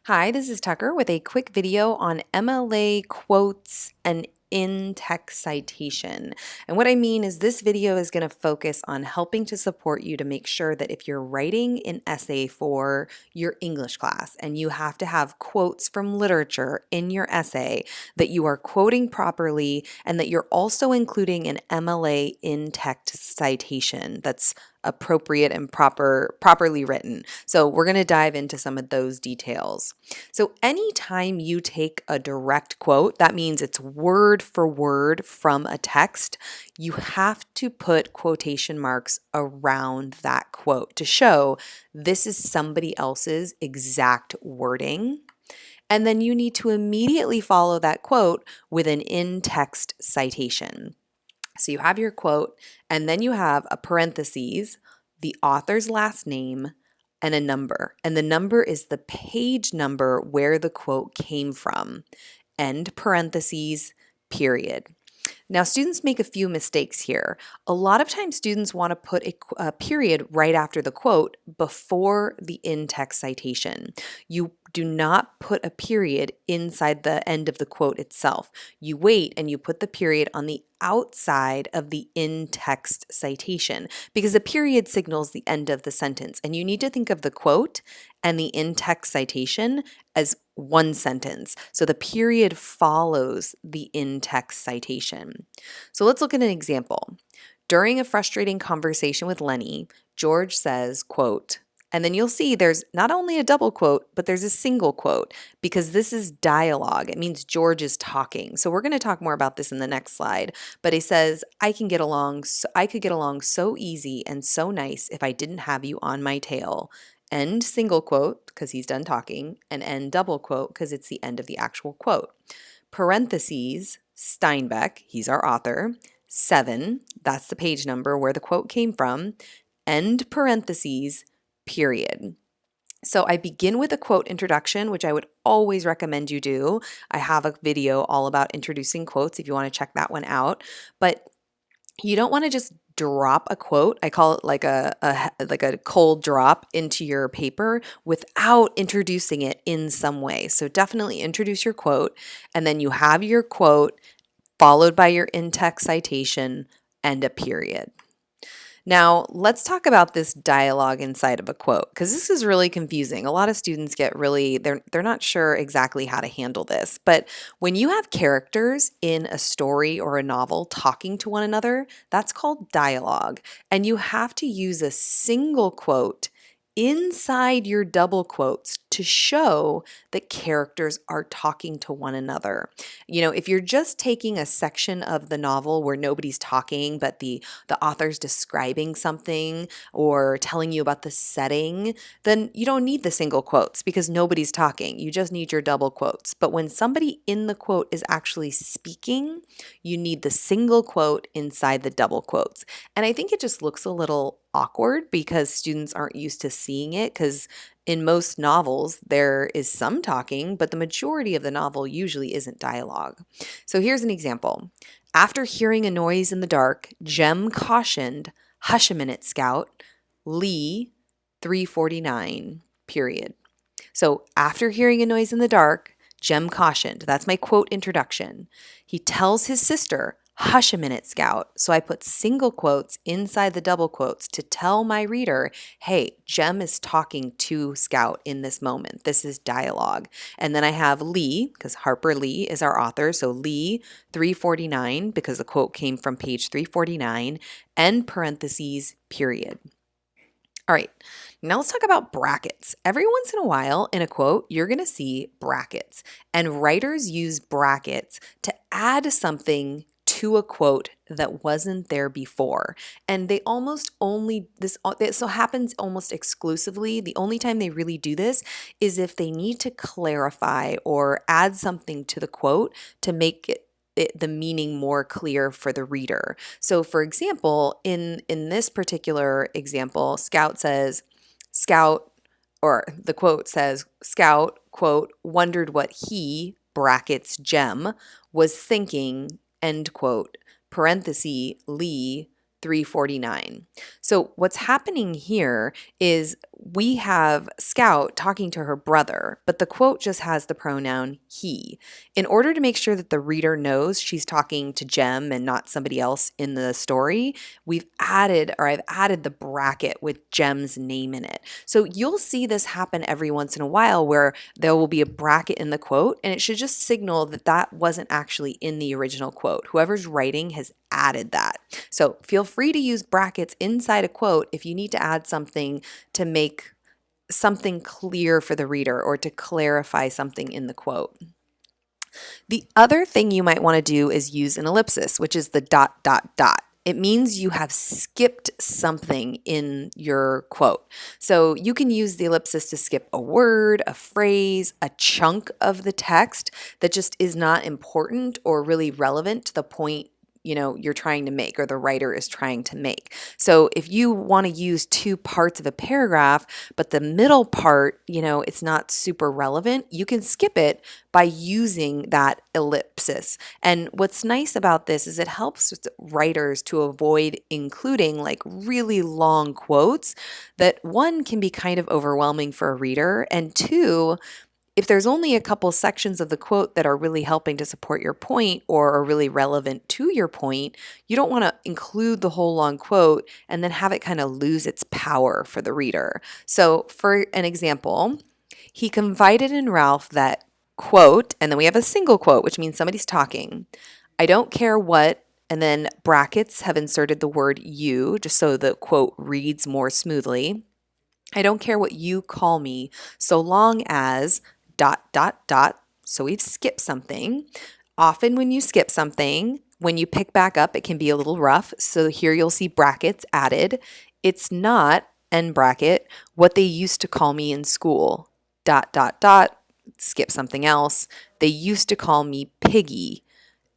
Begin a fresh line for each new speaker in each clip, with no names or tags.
Hi, this is Tucker with a quick video on MLA quotes and in-text citation. And what I mean is this video is going to focus on helping to support you to make sure that if you're writing an essay for your English class and you have to have quotes from literature in your essay, that you are quoting properly and that you're also including an MLA in-text citation that's appropriate and properly written. So we're going to dive into some of those details. So anytime you take a direct quote, that means it's word for word from a text, you have to put quotation marks around that quote to show this is somebody else's exact wording. And then you need to immediately follow that quote with an in-text citation. So you have your quote, and then you have a parentheses, the author's last name, and a number. And the number is the page number where the quote came from. End parentheses, period. Now, students make a few mistakes here. A lot of times, students want to put a period right after the quote before the in-text citation. You do not put a period inside the end of the quote itself. You wait and you put the period on the outside of the in-text citation because the period signals the end of the sentence. And you need to think of the quote and the in-text citation as one sentence. So the period follows the in-text citation. So let's look at an example. During a frustrating conversation with Lenny, George says, quote, and then you'll see there's not only a double quote, but there's a single quote because this is dialogue. It means George is talking. So we're going to talk more about this in the next slide. But he says, I could get along so easy and so nice if I didn't have you on my tail. End single quote because he's done talking, and end double quote because it's the end of the actual quote. Parentheses, Steinbeck, he's our author. 7, that's the page number where the quote came from. End parentheses, period. So I begin with a quote introduction, which I would always recommend you do. I have a video all about introducing quotes if you want to check that one out. But you don't want to just drop a quote. I call it like a cold drop into your paper without introducing it in some way. So definitely introduce your quote, and then you have your quote followed by your in-text citation and a period. Now, let's talk about this dialogue inside of a quote because this is really confusing. A lot of students get they're not sure exactly how to handle this. But when you have characters in a story or a novel talking to one another, that's called dialogue. And you have to use a single quote inside your double quotes to show that characters are talking to one another. You know, if you're just taking a section of the novel where nobody's talking, but the author's describing something or telling you about the setting, then you don't need the single quotes because nobody's talking. You just need your double quotes. But when somebody in the quote is actually speaking, you need the single quote inside the double quotes. And I think it just looks a little awkward because students aren't used to seeing it because in most novels there is some talking, but the majority of the novel usually isn't dialogue. So here's an example. After hearing a noise in the dark, Jem cautioned, "Hush a minute, Scout." Lee, 349, period. So after hearing a noise in the dark, Jem cautioned. That's my quote introduction. He tells his sister, "Hush a minute, Scout." So I put single quotes inside the double quotes to tell my reader, hey, Jem is talking to Scout in this moment. This is dialogue. And then I have Lee, because Harper Lee is our author. So Lee, 349, because the quote came from page 349, end parentheses, period. All right, now let's talk about brackets. Every once in a while in a quote, you're going to see brackets, and writers use brackets to add something to a quote that wasn't there before. And they almost only, this so happens almost exclusively. The only time they really do this is if they need to clarify or add something to the quote to make the meaning more clear for the reader. So for example, in this particular example, Scout, or the quote says, Scout, quote, wondered what he, brackets, Jem, was thinking, end quote, parenthesis, Lee, 349. So what's happening here is we have Scout talking to her brother, but the quote just has the pronoun he. In order to make sure that the reader knows she's talking to Jem and not somebody else in the story, I've added the bracket with Jem's name in it. So you'll see this happen every once in a while where there will be a bracket in the quote, and it should just signal that that wasn't actually in the original quote. Whoever's writing has added that. So feel free to use brackets inside a quote if you need to add something to make something clear for the reader or to clarify something in the quote. The other thing you might want to do is use an ellipsis, which is the dot, dot, dot. It means you have skipped something in your quote. So you can use the ellipsis to skip a word, a phrase, a chunk of the text that just is not important or really relevant to the point you're trying to make or the writer is trying to make. So if you want to use two parts of a paragraph, but the middle part, it's not super relevant, you can skip it by using that ellipsis. And what's nice about this is it helps writers to avoid including like really long quotes that one can be kind of overwhelming for a reader, and two, if there's only a couple sections of the quote that are really helping to support your point or are really relevant to your point, you don't want to include the whole long quote and then have it kind of lose its power for the reader. So for an example, he confided in Ralph that, quote, and then we have a single quote, which means somebody's talking. I don't care what, and then brackets have inserted the word you, just so the quote reads more smoothly. I don't care what you call me, so long as dot, dot, dot. So we've skipped something. Often when you skip something, when you pick back up, it can be a little rough. So here you'll see brackets added. It's not, end bracket, what they used to call me in school. Dot, dot, dot. Skip something else. They used to call me Piggy.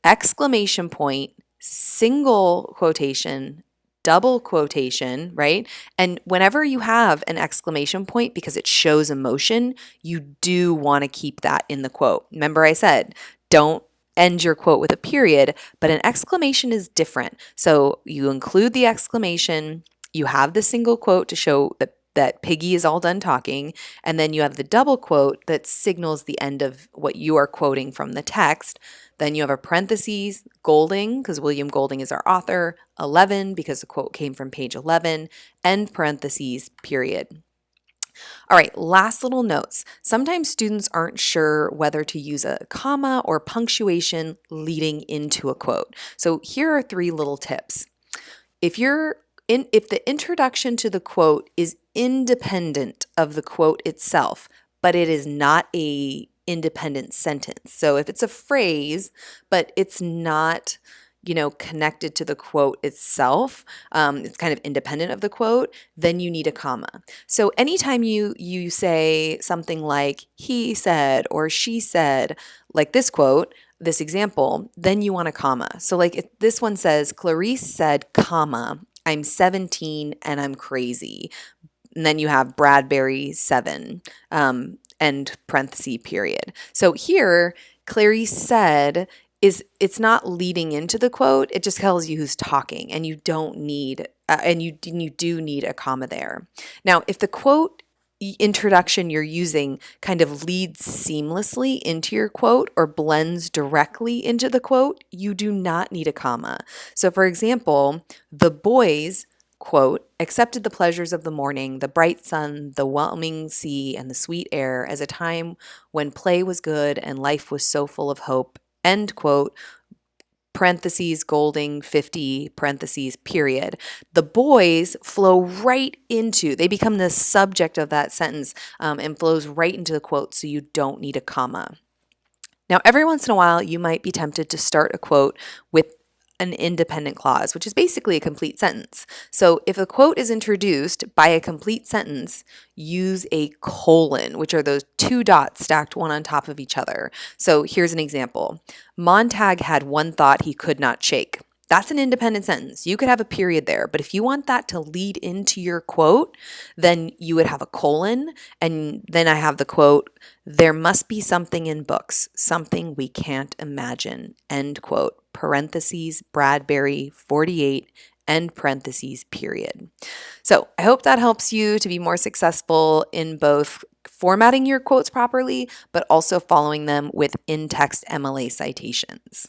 Exclamation point, single quotation, double quotation, right? And whenever you have an exclamation point, because it shows emotion, you do want to keep that in the quote. Remember I said, don't end your quote with a period, but an exclamation is different. So you include the exclamation, you have the single quote to show that Piggy is all done talking, and then you have the double quote that signals the end of what you are quoting from the text. Then you have a parentheses, Golding, because William Golding is our author, 11, because the quote came from page 11, end parentheses, period. All right, last little notes. Sometimes students aren't sure whether to use a comma or punctuation leading into a quote. So here are 3 little tips. If the introduction to the quote is independent of the quote itself, but it is not a independent sentence. So if it's a phrase, but it's not, connected to the quote itself, it's kind of independent of the quote, then you need a comma. So anytime you say something like he said or she said, like this quote, this example, then you want a comma. So like if this one says, Clarice said, comma, I'm 17 and I'm crazy. And then you have Bradbury 7, end parenthesis, period. So here, Clarice said it's not leading into the quote. It just tells you who's talking, and you don't need, and you do need a comma there. Now, if the quote introduction you're using kind of leads seamlessly into your quote or blends directly into the quote, you do not need a comma. So for example, the boys, quote, accepted the pleasures of the morning, the bright sun, the whelming sea, and the sweet air as a time when play was good and life was so full of hope, end quote, parentheses, Golding, 50, parentheses, period. The boys flow right into, they become the subject of that sentence and flows right into the quote, so you don't need a comma. Now, every once in a while, you might be tempted to start a quote with an independent clause, which is basically a complete sentence. So if a quote is introduced by a complete sentence, use a colon, which are those 2 dots stacked one on top of each other. So here's an example. Montag had one thought he could not shake. That's an independent sentence. You could have a period there, but if you want that to lead into your quote, then you would have a colon, and then I have the quote, there must be something in books, something we can't imagine, end quote, parentheses, Bradbury, 48, end parentheses, period. So I hope that helps you to be more successful in both formatting your quotes properly, but also following them with in-text MLA citations.